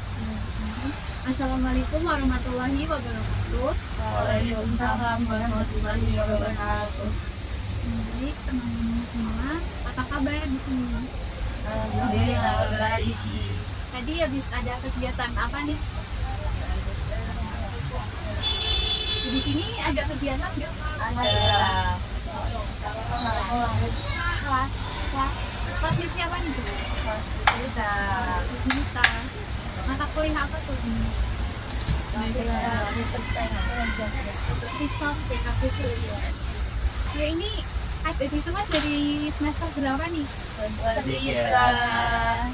Assalamualaikum warahmatullahi wabarakatuh. Waalaikumsalam warahmatullahi wabarakatuh. Baik teman-teman semua, apa kabar di sini? Alhamdulillah baik. Tadi habis ada kegiatan apa nih? Di sini ada kegiatan nggak? Ada Kelas, kelasnya siapa nih? kelas kita. Kita. Mata kuliah apa tuh? Resource ya, khusus ya. Ya ini ada di semua dari semester berapa nih? Tiga.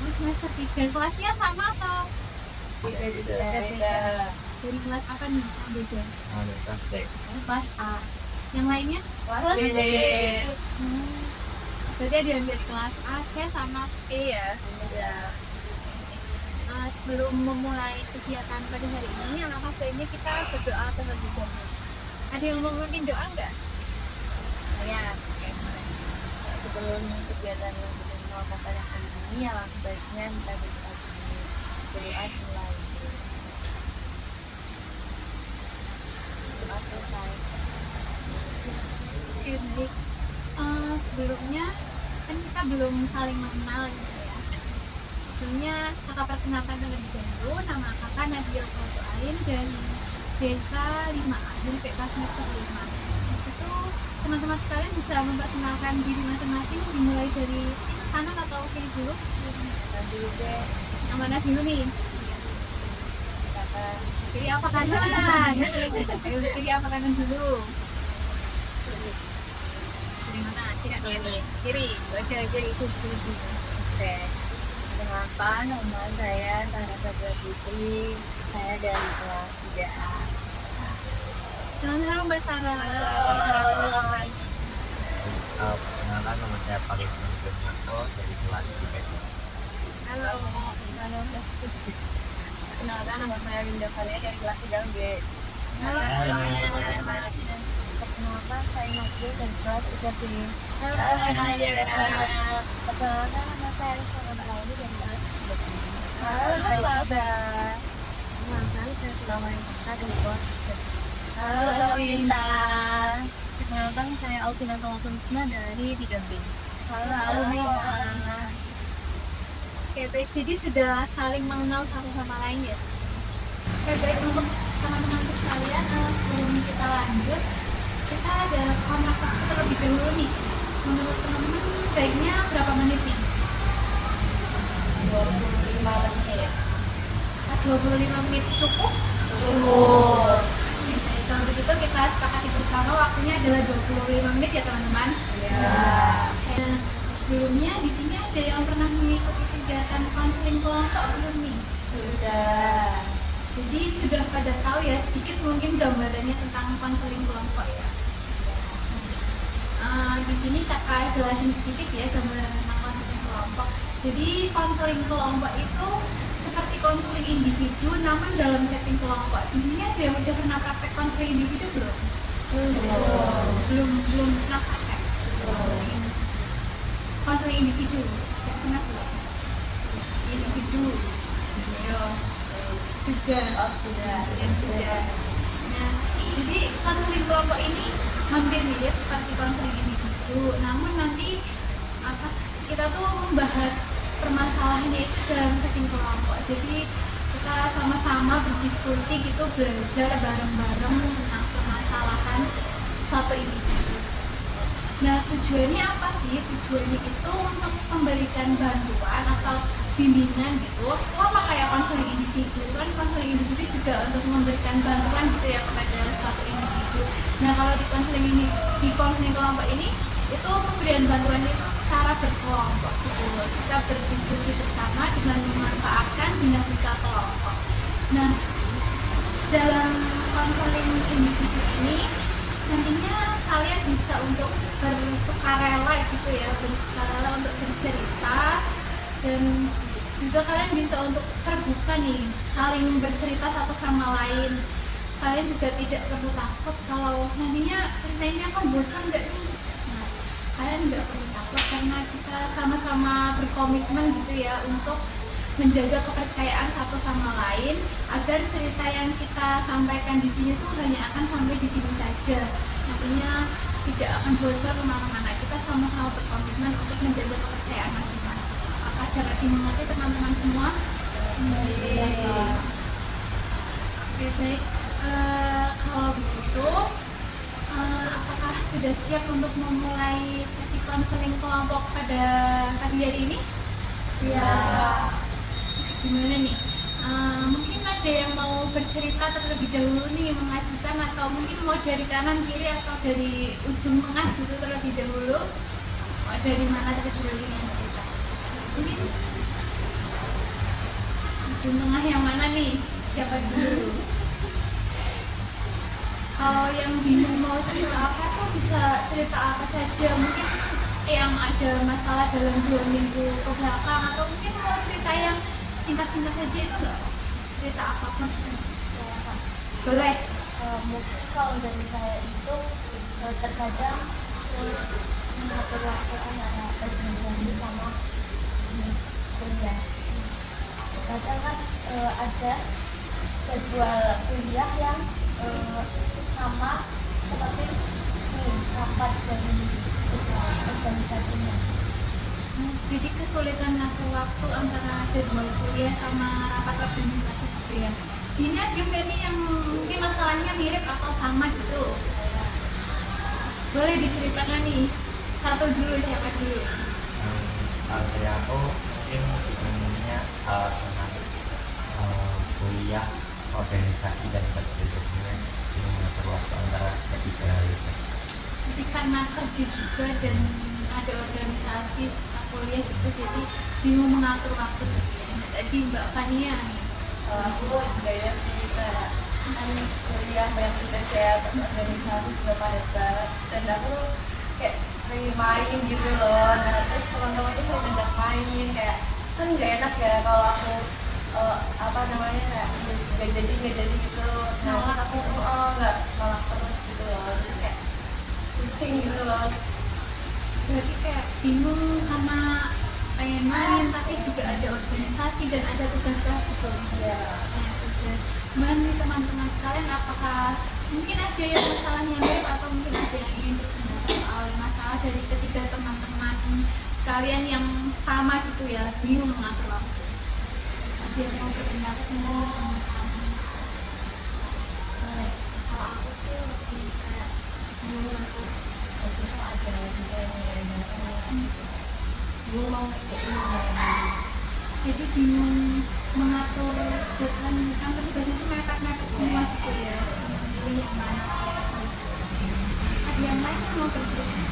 Semester 3. Kelasnya sama atau Beda. dari kelas apa nih? Beda. Kelas A. Yang lainnya? Kelas B. Berarti ada yang dari kelas A, C sama E ya. Sebelum memulai kegiatan pada hari ini, alangkah baiknya kita berdoa terlebih dahulu. Ada yang mau memimpin doa nggak? Ya, sebelum kegiatan yang kita melakukan pada hari ini, alangkah baiknya kita berdoa mulai. Doa selesai. Oke, baik. Sebelumnya kan kita belum saling mengenal gitu ya. Sebelumnya kakak perkenalkan terlebih dahulu, nama kakak Nadia Kautu Ain dari BK 5A, dari BK semester 5. Itu teman-teman sekalian bisa memperkenalkan diri masing-masing, dimulai dari kanan atau kiri dulu? Dulu deh, Yang mana dulu nih? kata Kiri apa kanan? Ayo kiri apa kanan dulu? Kiri mana? Kiri. Oke, kiri itu dulu. Oke. Kenapa nama saya Tara Sabra Putri, saya dari kelas 3A. Halo Mbak Sarah. Perkenalkan, nama saya Paris Nurjanto dari kelas 3C. Halo. Kenalkan, nama saya Linda Valia dari kelas 3B. Halo. Perkenalkan, saya Nadia dari kelas 3B. Halo. Perkenalkan, nama saya Risa Lauli dari kelas 3B. Halo. Perkenalkan, saya Sulawesi Risa dari kelas 3B. Halo Linda. Perkenalkan, saya Alvina Tolosumsna dari 3B. Halo. Oke, baik. Jadi sudah saling mengenal satu sama lain ya. Oke, baik, untuk teman-teman sekalian, sebelum kita lanjut, kita ada kontrak waktu terlebih dahulu nih. Menurut teman-teman baiknya berapa menit nih? 25 menit. 25 menit cukup? Cukup. Oke, kalau begitu kita sepakati bersama waktunya adalah 25 menit ya teman-teman. Ya. Nah, sebelumnya di sini ada yang pernah mengikuti kegiatan konseling kelompok belum nih? Sudah. Jadi sudah pada tahu ya sedikit mungkin gambarannya tentang konseling kelompok ya. Di sini kakak jelasin sedikit ya gambaran tentang konseling kelompok. Jadi konseling kelompok itu seperti konseling individu, namun dalam setting kelompok. Di sini ada yang udah pernah praktek konseling individu belum? Belum pernah praktek. Konseling individu, udah pernah belum? Individu, ayo. Sudah. Dan sudah. Nah, jadi konseling kelompok ini hampir mirip seperti konseling individu, namun nanti kita tuh membahas permasalahannya itu dalam setting kelompok. Jadi kita sama-sama berdiskusi gitu, belajar bareng-bareng tentang permasalahan suatu individu. Nah, tujuannya apa sih? Tujuannya itu untuk memberikan bantuan atau bimbingan gitu, sama kayak konseling individu. Kan konseling individu juga untuk memberikan bantuan gitu ya kepada suatu individu. Nah, kalau di konseling kelompok ini itu pemberian bantuan itu secara berkelompok gitu. Kita berdiskusi bersama dengan memanfaatkan dinamika kelompok. Nah, dalam konseling individu ini nantinya kalian bisa untuk bersukarela gitu ya, bersukarela untuk bercerita, dan juga kalian bisa untuk terbuka nih, saling bercerita satu sama lain. Kalian juga tidak perlu takut kalau nantinya ceritanya akan bocor nggak nih. Nah, kalian nggak perlu takut karena kita sama-sama berkomitmen gitu ya untuk menjaga kepercayaan satu sama lain agar cerita yang kita sampaikan di sini tuh hanya akan sampai di sini saja. Artinya tidak akan bocor kemana-mana. Kita sama-sama berkomitmen untuk menjaga kepercayaan masing-masing. Apakah dapat dimengerti teman-teman semua? Oke, baik. Kalau begitu, apakah sudah siap untuk memulai sesi konseling kelompok pada pagi hari ini? Siap. Gimana nih? Mungkin ada yang mau bercerita terlebih dahulu nih, mengajukan, atau mungkin mau dari kanan kiri atau dari ujung tengah gitu terlebih dahulu. Dari mana terlebih dahulu yang cerita? Mungkin ujung tengah yang mana nih? Siapa dulu? Kalau yang bingung mau cerita apa tuh bisa cerita apa saja. Mungkin yang ada masalah dalam 2 minggu ke belakang, atau mungkin mau cerita yang singkat-singkat saja itu enggak? Cerita apapun. Boleh. Mungkin kalau dari saya itu terkadang sulit mengatur waktu antara organisasi sama kuliah. Kadang kan ada jadwal kuliah yang sama seperti rapat dari organisasinya. Jadi kesulitan ngatur waktu antara jadwal kuliah sama rapat organisasi gitu ya. Sini ada juga nih yang mungkin masalahnya mirip atau sama gitu. Boleh diceritakan nih. Satu dulu, siapa dulu? Kalau dari aku mungkin umumnya tentang kuliah, organisasi dan kerja jadinya ini mengatur waktu antara ketiga hal itu. Jadi karena kerja juga dan ada organisasi setelah kuliah gitu, jadi bingung mengatur waktu gitu ya. Nah, tadi Mbak Fania nih. Aku juga ya sih kayak kuliah banyak kerja organisasi juga padat banget dan aku kayak pengen main gitu loh. Nah terus teman-teman tuh mau ngajak main kayak kan nggak enak ya kalau aku kayak nggak jadi gitu. Nah Nolak aku nggak nolak terus gitu loh. Jadi kayak pusing gitu loh. Berarti kayak bingung karena pengen main tapi juga ada organisasi dan ada tugas kelas gitu. Ya. Banyak tugas. Gimana nih teman-teman sekalian, apakah mungkin ada yang masalahnya mirip atau mungkin ada yang ingin berpendapat soal masalah dari ketiga teman-teman sekalian yang sama gitu ya, bingung mengatur waktu? Ada yang mau berpendapat mungkin sama-sama? Kalau aku sih lebih kayak bingung aku Ada juga gue mau ngerjain jadi bingung mengatur deadline kan tugasnya itu mepet-mepet semua gitu ya, pilih yang mana. Ada yang lain yang mau bercerita?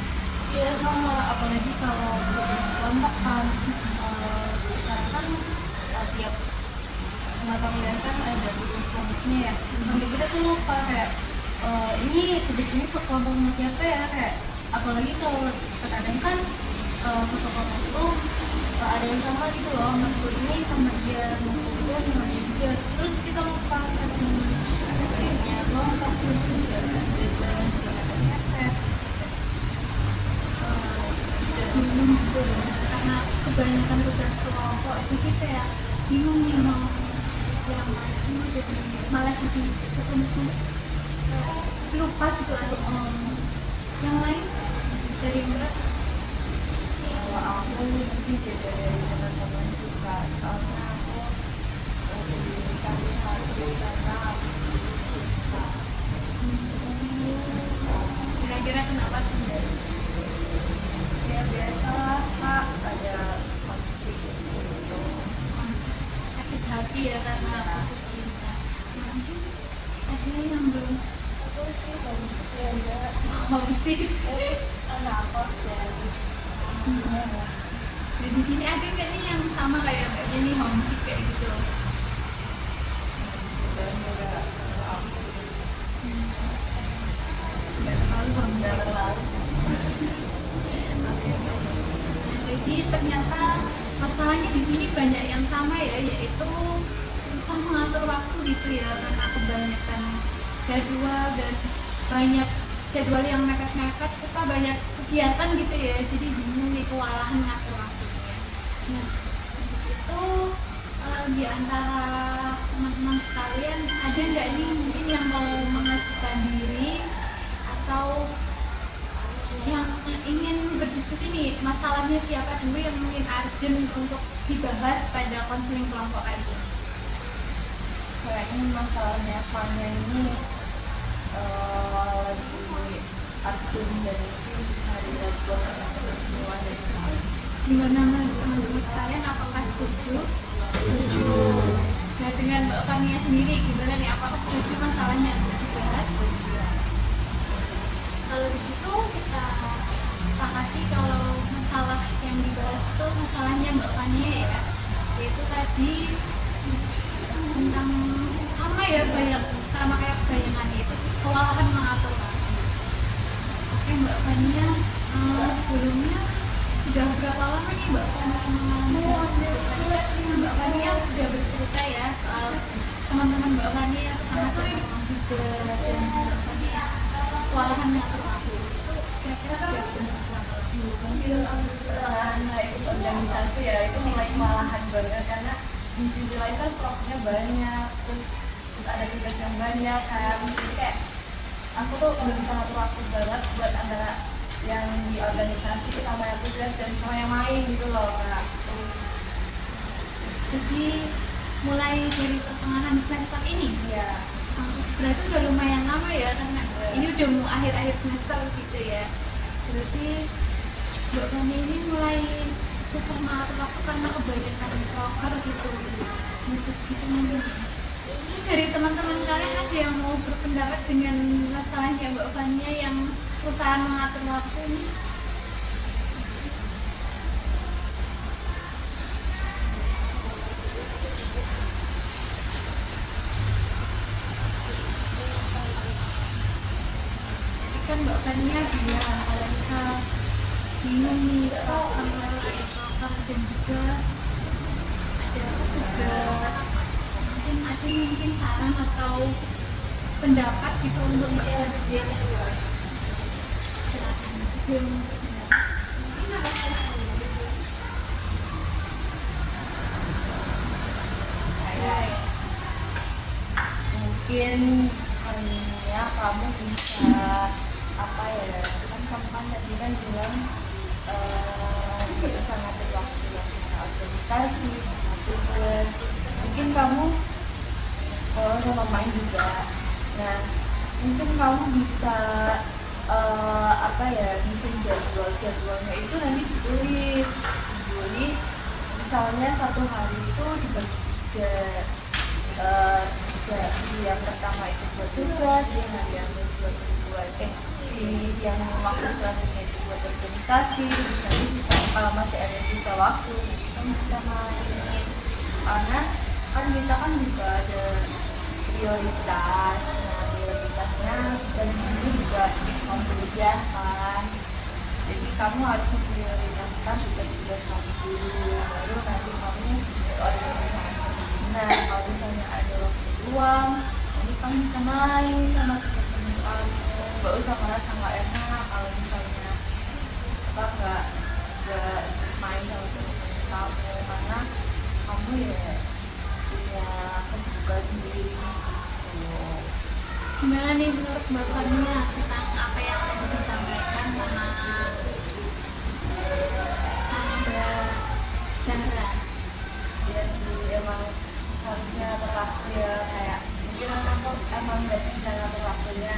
Iya sama, apalagi kalau tugas kelompok kan sekarang kan tiap mata kuliah kan ada tugas kelompoknya ya. Sampai kita tuh lupa kayak ini tugas ini sekelompok sama siapa ya, kayak apalagi kalau terkadang kan satu kelompok itu ada yang sama gitu loh, matkul ini sama dia, matkul itu sama dia juga. Terus kita lupa saking adanya kelompok, terus juga deadline juga ada mepet. Bingung gitu ya, karena kebanyakan tugas kelompok jadi kayak bingung nih mau yang mana ini, jadi malah jadi ketemu lupa gitu ada yang lain dari Mbak. Kalau aku lebih beda dari teman-teman juga, soalnya aku lebih satu-satu karena aku suka. Kira-kira kenapa tuh Mbak? Ya biasalah kak, ada konflik gitu. Sakit hati ya karena putus cinta. Ya, mungkin ada yang belum Aku sih bagus ya, mau sih. anak kos ya. Nah, di sini ada nggak nih yang sama kayak Mbaknya nih, homesick kayak gitu? Dan juga aku Nggak terlalu homesick. udah terlalu. Oke, oke. Nah, jadi ternyata masalahnya di sini banyak yang sama ya, yaitu susah mengatur waktu gitu ya, karena kebanyakan jadwal dan banyak jadwal yang mepet-mepet, kita banyak kegiatan gitu ya, jadi bingung nih, kewalahan ngatur waktunya. Nah, untuk itu di antara teman-teman sekalian ada nggak nih mungkin yang mau mengajukan diri atau yang ingin berdiskusi nih masalahnya siapa dulu yang mungkin urgent untuk dibahas pada konseling kelompok kali ini? Kayaknya masalahnya Fanya ini lebih urgent dan mungkin bisa dilihat buat teman-teman semua dari kami. Gimana teman-teman sekalian, apakah setuju? Setuju. Nah dengan Mbak Fania sendiri gimana nih, apakah setuju masalahnya untuk dibahas? Kalau begitu kita sepakati kalau masalah yang dibahas itu masalahnya Mbak Fania ya, yaitu tadi tentang sama ya, sama kayak bayangannya itu kewalahan mengatur waktu. Oke Mbak Fania, sebelumnya sudah berapa lama nih Mbak Fania mengalami hal tersebut? Mbak Fania sudah bercerita ya soal teman-teman Mbak Fania yang suka ngajak ngomong juga, dan Mbak Fania kewalahan mengatur waktu itu kira-kira sudah berapa? Mungkin pertengahan ikut organisasi ya, itu mulai kewalahan banget karena di sisi lain kan profnya banyak, terus ada tugas yang banyak kan, jadi kayak aku tuh belum bisa ngatur waktu banget buat antara yang di organisasi sama yang tugas dan sama yang main gitu loh Kak. Jadi mulai dari pertengahan semester ini Iya. berarti udah lumayan lama ya, karena ini udah mau akhir-akhir semester gitu ya. Berarti Mbak Fani ini mulai susah mengatur waktu karena kebanyakan proker gitu. Terus gitu mungkin. Ini dari teman-teman kalian ada yang mau berpendapat dengan masalahnya Mbak Fania yang susah mengatur waktu ini? Kan Mbak Fania bilang kalau misal bingung nih proker dan juga ada tugas, mungkin saran atau pendapat gitu untuk Mbak Fania. Silakan. Mungkin ya kamu bisa apa ya, kan kamu kan tadi kan bilang bisa ngatur waktu yang sama organisasi sama tugas, mungkin kamu sama main juga. Nah mungkin kamu bisa apa ya, bisa jadwalnya itu nanti ditulis misalnya satu hari itu dibagi tiga, yang pertama itu buat tugas, yang buat yang waktu selanjutnya itu buat organisasi, nanti sisa kalau masih ada sisa waktu kita bisa main, karena kan kita kan juga ada prioritas. Nah prioritasnya dari sini juga kuliah kan, jadi kamu harus memprioritaskan tugas-tugas kamu dulu, baru nanti kamu organisasi. Nah kalau misalnya ada waktu luang, nanti kamu bisa main sama teman-teman kamu, nggak usah merasa nggak enak kalau misalnya nggak main sama teman-teman kamu, karena kamu ya punya kesibukan sendiri gitu. Gimana nih menurut Mbak Fania tentang apa yang tadi disampaikan sama Mbak Zahra? Iya sih, emang harusnya terlaku ya, kayak mungkin aku emang nggak bisa ngatur waktunya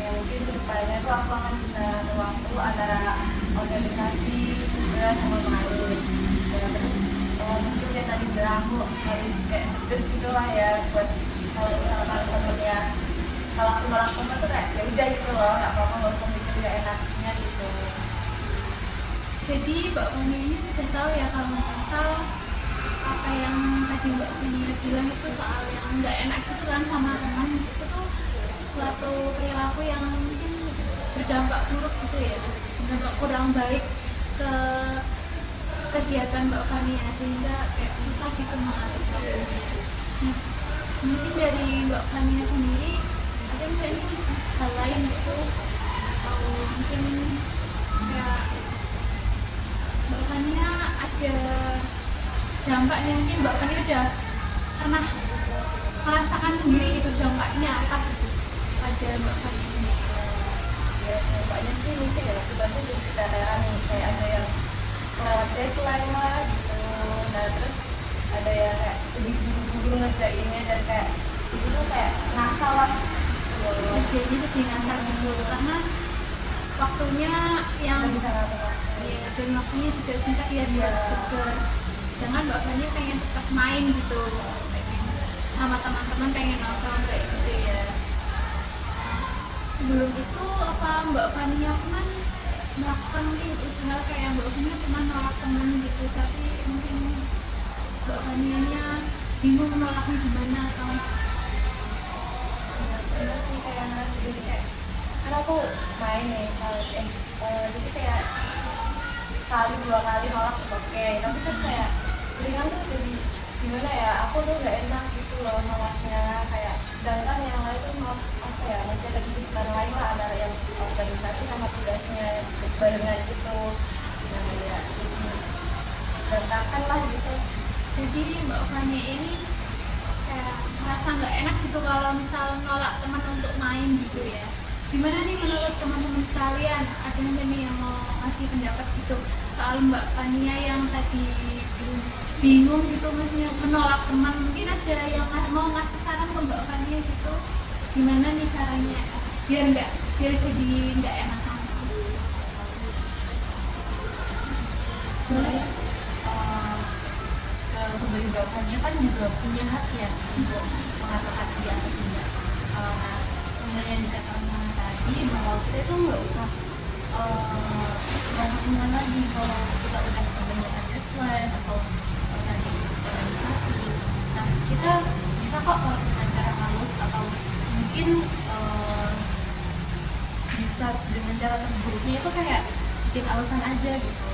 ya, mungkin kedepannya tuh aku akan bisa ngatur waktu antara organisasi juga sama main ya. Terus mungkin ya tadi bilang aku harus kayak tugas gitu lah ya, buat kalau misalkan temennya, kalau aku nolak temen tuh kayak ya udah gitu loh, nggak apa-apa, nggak usah mikir gak enaknya gitu. Jadi Mbak Fania ini sudah tahu ya kalau misal apa yang tadi Mbak Fania bilang itu soal yang nggak enak gitu kan sama teman, itu tuh suatu perilaku yang mungkin berdampak buruk gitu ya, berdampak kurang baik ke kegiatan Mbak Fania, sehingga kayak susah gitu mengatur waktunya. Nah, mungkin dari Mbak Fania sendiri ada nggak nih hal lain gitu, atau mungkin kayak Mbak Fania ada dampaknya, mungkin Mbak Fania udah pernah merasakan sendiri itu dampaknya apa gitu pada Mbak Fani ini? Ya dampaknya sih mungkin ya tugasnya jadi keteteran nih, kayak ada yang lewat deadline lah gitu. Nah terus ada yang kayak lebih buru-buru ngerjainnya dan kayak itu tuh kayak ngasal lah gitu. Jadi lebih ngasar gitu karena waktunya yang Nggak bisa ngatur. ya, dan waktunya juga singkat ya buat tugas. Jangan Mbak Fani pengen tetap main gitu, pengen sama teman-teman, pengen nongkrong kayak gitu ya. Sebelum itu apa Mbak Fani pernah melakukan mungkin usaha kayak Mbak Fani pernah nolak teman gitu, tapi mungkin Mbak Fani-nya bingung menolaknya gimana atau Terus sih kayak jadi kayak karena aku main nih jadi kayak sekali dua kali nolak tuh oke, tapi kan kayak seringan tuh jadi gimana ya, aku tuh nggak enak gitu loh nolaknya, kayak sedangkan yang lain tuh nolak apa ya, masih ada kesibukan lain lah antara yang organisasi sama tugasnya barengan gitu. Nah ya jadi berantakan lah gitu. jadi Mbak Fani ini kayak merasa nggak enak gitu kalau misal nolak teman untuk main gitu ya. Gimana nih menurut teman-teman sekalian? Ada nggak nih yang mau ngasih pendapat gitu soal Mbak Fania yang tadi bingung gitu maksudnya menolak teman? Mungkin ada yang mau ngasih saran ke Mbak Fania gitu. Gimana nih caranya biar jadi nggak enakan terus? Boleh. Sebagai jawabannya kan juga punya hak ya untuk mengatakan iya atau tidak. Nah sebenarnya yang dikatakan sama tadi bahwa kita itu nggak usah ngomong lagi kalau kita udah kebanyakan deadline atau tadi organisasi. Nah kita bisa kok kalau dengan cara halus atau mungkin bisa dengan cara terburuknya itu kayak bikin alasan aja gitu.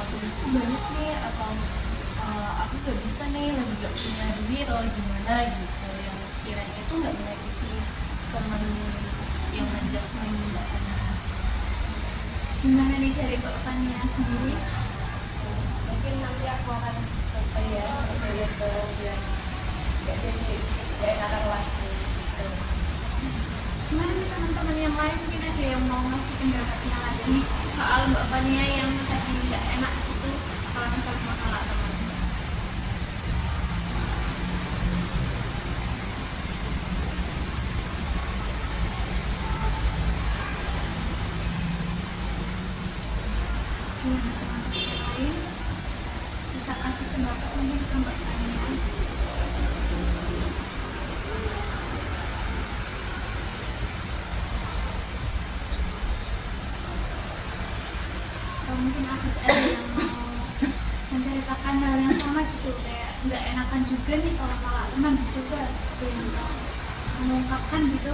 Tugasku banyak nih atau aku gak bisa nih, lagi gak punya duit atau gimana gitu, yang sekiranya itu gak menyakiti teman yang ngajak main bahkan. Gimana nih dari Mbak Fania sendiri? Mungkin nanti aku akan coba ya seperti itu biar gak jadi gak enakan lagi gitu. Gimana nih teman-teman yang lain, mungkin ada yang mau ngasih pendapatnya lagi soal Mbak Fania yang tadi nggak enak itu kalau misalnya menolak teman? Teman-teman yang lain bisa kasih pendapat mungkin ke Mbak Fania. Atau mungkin ada yang mau menceritakan hal yang sama gitu, kayak nggak enakan juga nih kalau nolak teman gitu, ada yang mau mengungkapkan gitu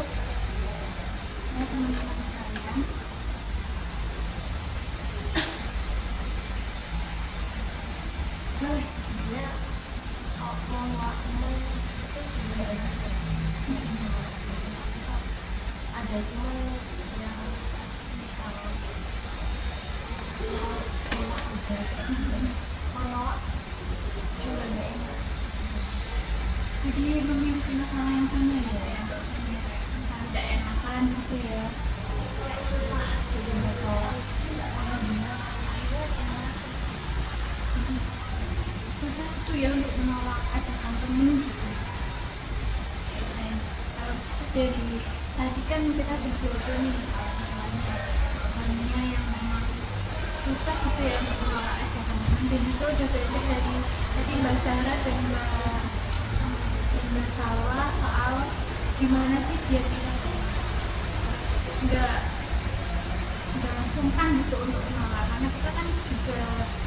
ya teman-teman sekalian. Boleh, sebenarnya kalau mau nolak teman itu sebenarnya ada teman yang bisa menolak tugas, menolak juga nggak enak. Jadi memiliki masalah yang sama ya, Mbak Fania, kayak misalnya nggak enakan gitu ya. Kayak susah jadi menolak karena benar akhirnya yang ngerasa Susah itu ya untuk menolak ajakan temen gitu. Kalau dari tadi kan kita belajar nih soal temannya yang memang susah gitu ya untuk menolak ajakan temen, dan juga udah belajar dari tadi Mbak Sarah dan Mbak Salwa soal gimana sih biar kita tuh nggak sungkan gitu untuk menolak, karena kita kan juga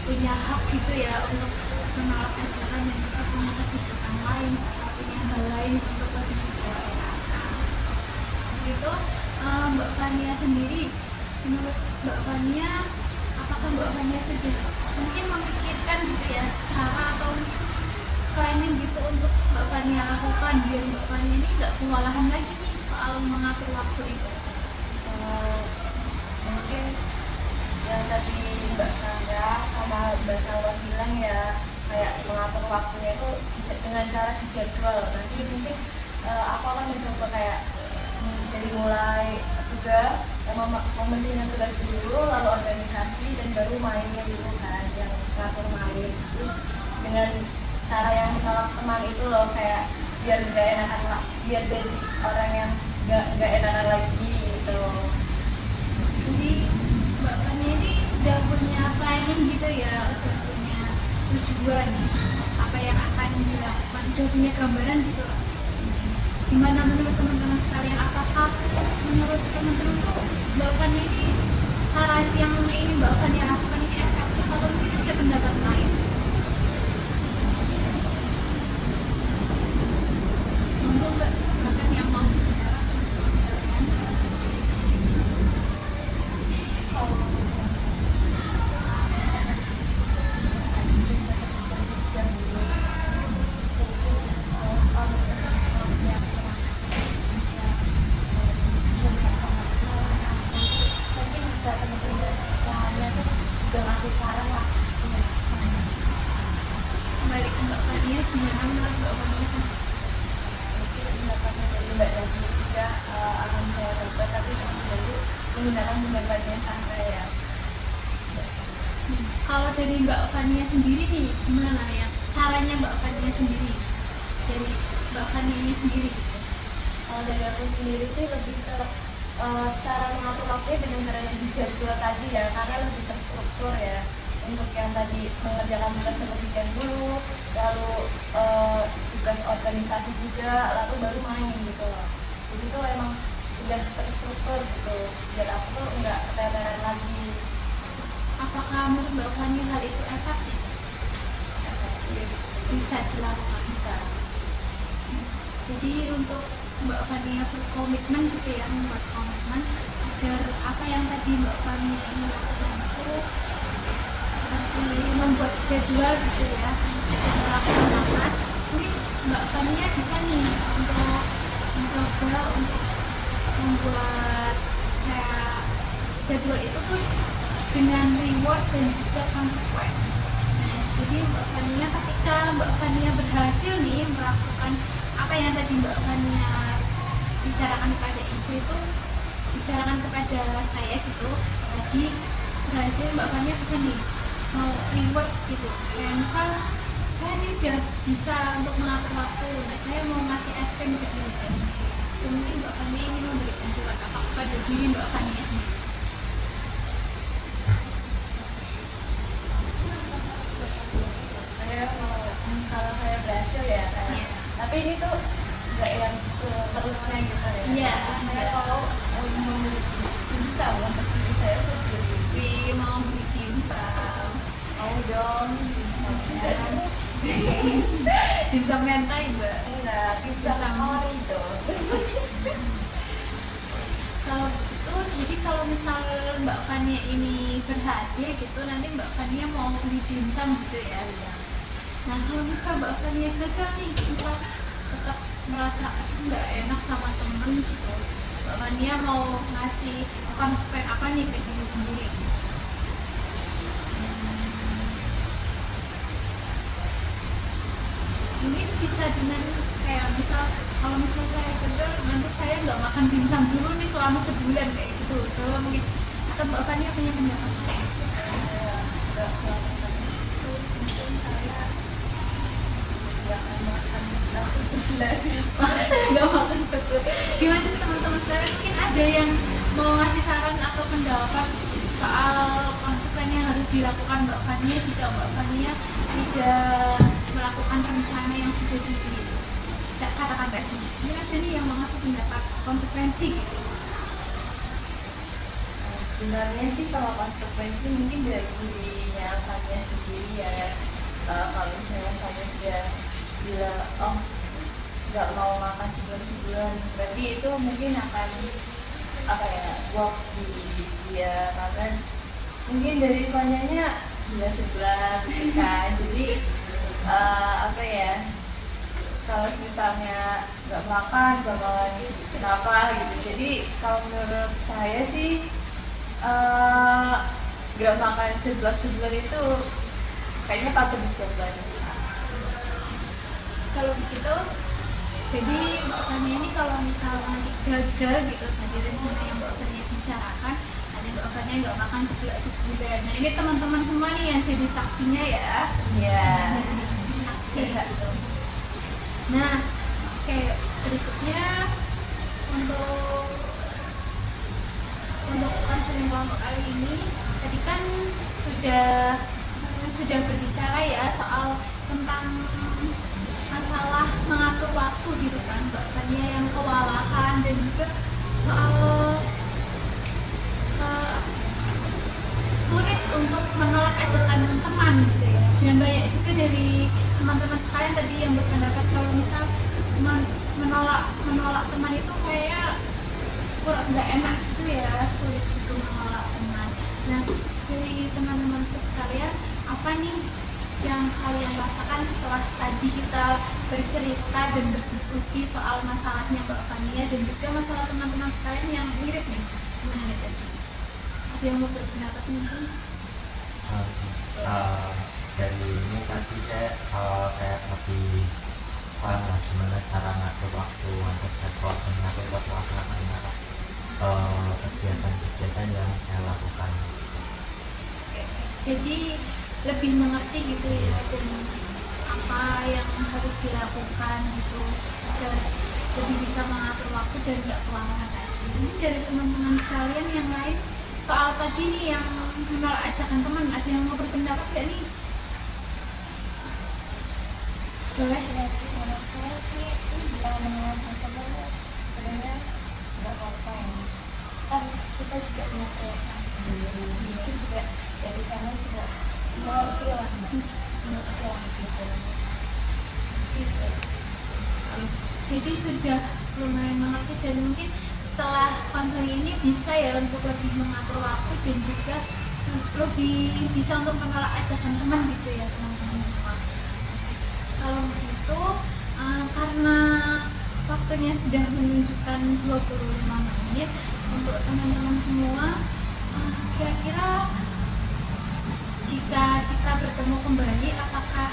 punya hak gitu ya untuk menolak ajakan yang kita punya kesibukan lain, kita punya hal lain untuk lebih prioritaskan gitu. Mbak Fania sendiri, menurut Mbak Fania, apakah Mbak Fania sudah mungkin memikirkan gitu ya cara atau planning gitu untuk Mbak Fania lakukan biar Mbak Fania ini nggak kewalahan lagi nih soal mengatur waktu itu? mungkin yang tadi Mbak Sandra sama Mbak Salwa bilang ya, kayak mengatur waktunya itu dengan cara dijadwal. Nanti mungkin aku akan mencoba kayak dari mulai tugas, mementingkan tugas dulu, lalu organisasi, dan baru mainnya dulu kan, yang ngatur main. Terus dengan cara yang menolak teman itu loh, kayak biar gak enakan lah, biar jadi orang yang gak enakan lagi gitu. Jadi Mbak Fania ini sudah punya planning gitu ya, udah punya tujuan apa yang akan dilakukan, udah punya gambaran gitu loh. Gimana menurut teman-teman sekalian, apakah menurut teman-teman tuh Mbak Fania ini cara yang ini Mbak Fania lakukan ini efektif atau mungkin ada pendapat lain? Monggo Mbak, silakan yang mau bicara. Mungkin bisa teman-teman lainnya tuh juga ngasih saran lah. Kembali ke Mbak Fania, gimana menurut Mbak Fania? Mungkin pendapatnya dari Mbak Dani juga akan saya coba, tapi tentu dulu menggunakan pendapatnya santai ya. Kalau dari Mbak Fania sendiri nih, gimana ya caranya Mbak Fania sendiri? Dari Mbak Fania ini sendiri gitu. Kalau dari aku sendiri sih lebih ke cara mengatur waktunya dengan cara yang dijadwal tadi ya, karena lebih terstruktur ya. Untuk yang tadi mengerjakan tugas terlebih dahulu, lalu tugas organisasi juga, lalu baru main gitu loh. Jadi itu emang udah terstruktur gitu, biar aku tuh nggak keteteran lagi. Apakah menurut Mbak Fania hal itu efektif? Bisa dilakukan. Bisa. Jadi untuk Mbak Fania berkomitmen gitu ya, membuat komitmen agar apa yang tadi Mbak Fania ini lakukan itu seperti membuat jadwal gitu ya, melaksanakan. Ini Mbak Fania bisa nih untuk mencoba untuk membuat kayak jadwal itu pun dengan reward dan juga konsekuen. Nah, jadi Mbak Fania ketika Mbak Fania berhasil nih melakukan apa yang tadi Mbak Fania bicarakan kepada ibu itu, bicarakan kepada saya gitu, tadi berhasil Mbak Fania bisa nih mau reward gitu, kayak misal saya nih udah bisa untuk mengatur waktu, nah saya mau ngasih es krim ke diri saya sendiri. Mungkin Mbak Fania ini memberikan reward apa kepada diri Mbak Fania sendiri. Kalau saya berhasil ya kan. Iya. Tapi ini tuh nggak yang seterusnya gitu ya. Iya. Saya kalau memiliki bisa untuk diri saya sendiri. Wih, mau beli dimsum. Mau dong. Dimsum mentai Mbak. Enggak, bisa sama itu. Kalau gitu, jadi kalau misal Mbak Fania ini berhasil gitu, nanti Mbak Fania mau beli dimsum gitu ya. Nah kalau misal Mbak Fania gagal nih, misal tetap merasa nggak enak sama temen gitu, Mbak Fania mau ngasih konsep apa nih ke diri sendiri? Ini bisa dengan kayak misal kalau misal saya gagal, nanti saya nggak makan dimsum dulu nih selama sebulan kayak gitu. Coba mungkin atau Mbak Fania punya pendapat? Nggak makan sebulan. Gimana nih teman-teman sekarang, mungkin ada yang mau ngasih saran atau pendapat soal konsekuensi yang harus dilakukan Mbak Fania jika Mbak Fania tidak melakukan rencana yang sudah katakan tadi. Ini ada nih yang mau ngasih pendapat konsekuensi gitu. Sebenarnya sih kalau konsekuensi mungkin dari dirinya Fania sendiri ya. Kalau misalnya Fania sudah bilang oh nggak mau makan sebulan, berarti itu mungkin akan apa ya, work di dia, karena mungkin dari Fanianya sudah sebulan kan. Jadi apa ya, kalau misalnya nggak makan bakalan kenapa gitu. Jadi kalau menurut saya sih nggak makan sebulan itu kayaknya patut dicoba nih. kalau begitu, jadi Mbak Fania ini kalau misalnya nanti gagal gitu tadi rencana yang Mbak Fania bicarakan, nanti Mbak Fania nggak makan sebulan. Nah ini teman-teman semua nih yang jadi saksinya ya. Iya. Saksi gitu. Nah, oke, berikutnya untuk konseling kelompok kali ini tadi kan sudah berbicara ya soal tentang masalah mengatur waktu gitu kan, Mbak Fania yang kewalahan dan juga soal sulit untuk menolak ajakan teman gitu ya. Dan banyak juga dari teman-teman sekalian tadi yang berpendapat kalau misal menolak teman itu kayak kurang nggak enak gitu ya, sulit gitu menolak teman. Nah dari teman-temanku sekalian, apa nih yang kalian rasakan setelah tadi kita bercerita dan berdiskusi soal masalahnya Mbak Fania dan juga masalah teman-teman sekalian yang mirip nih? Gimana nih tadi? Ada yang mau berpendapat mungkin? Dari ini tadi saya kayak lebih paham lah gimana cara ngatur waktu untuk jadwal dan ngatur waktu antara kegiatan-kegiatan yang saya lakukan. Jadi lebih mengerti gitu ya dan apa yang harus dilakukan gitu, dan lebih bisa mengatur waktu dan nggak kewalahan tadi. Ini dari teman-teman sekalian yang lain soal tadi nih yang menolak ajakan teman, ada yang mau berpendapat nggak nih? Boleh? Menurut saya sih jangan menolak teman sebenarnya nggak apa-apa ya. Kan kita juga punya prioritas sendiri. Mungkin juga dari sana juga mengerti lah gitu. Jadi sudah lumayan mengerti dan mungkin setelah konseling ini bisa ya untuk lebih mengatur waktu dan juga lebih bisa untuk menolak ajakan teman gitu ya teman-teman semua. Kalau begitu karena waktunya sudah menunjukkan 25 menit untuk teman-teman semua, kira-kira jika kita bertemu kembali apakah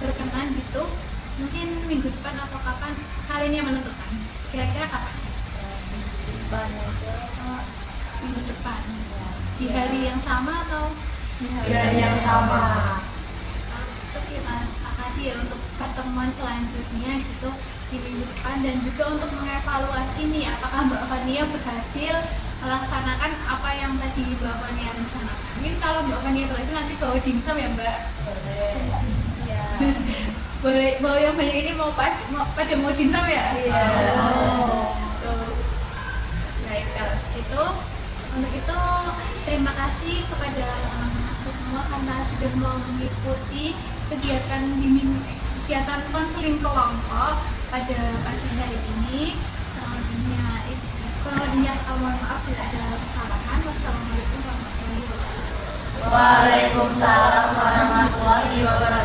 berkenan gitu, mungkin minggu depan atau kapan, kali ini yang menentukan, kira-kira kapan? Minggu depan di hari yang sama atau di hari yang sama? Itu kita sepakati ya untuk pertemuan selanjutnya gitu di minggu depan, dan juga untuk mengevaluasi nih apakah Mbak Fania berhasil melaksanakan apa yang tadi Mbak Fania rencanakan. Mungkin kalau Mbak Fania berhasil nanti bawa dimsum ya Mbak? Boleh. Ya. Boleh, bawa yang banyak ini pada mau dimsum ya? Iya. Baik, kalau itu untuk itu terima kasih kepada teman-temanku semua karena sudah mau mengikuti kegiatan konseling kelompok pada pagi hari ini. Kurang lebihnya mohon maaf bila ada kesalahan. Wassalamualaikum warahmatullahi wabarakatuh. Waalaikumsalam warahmatullahi wabarakatuh.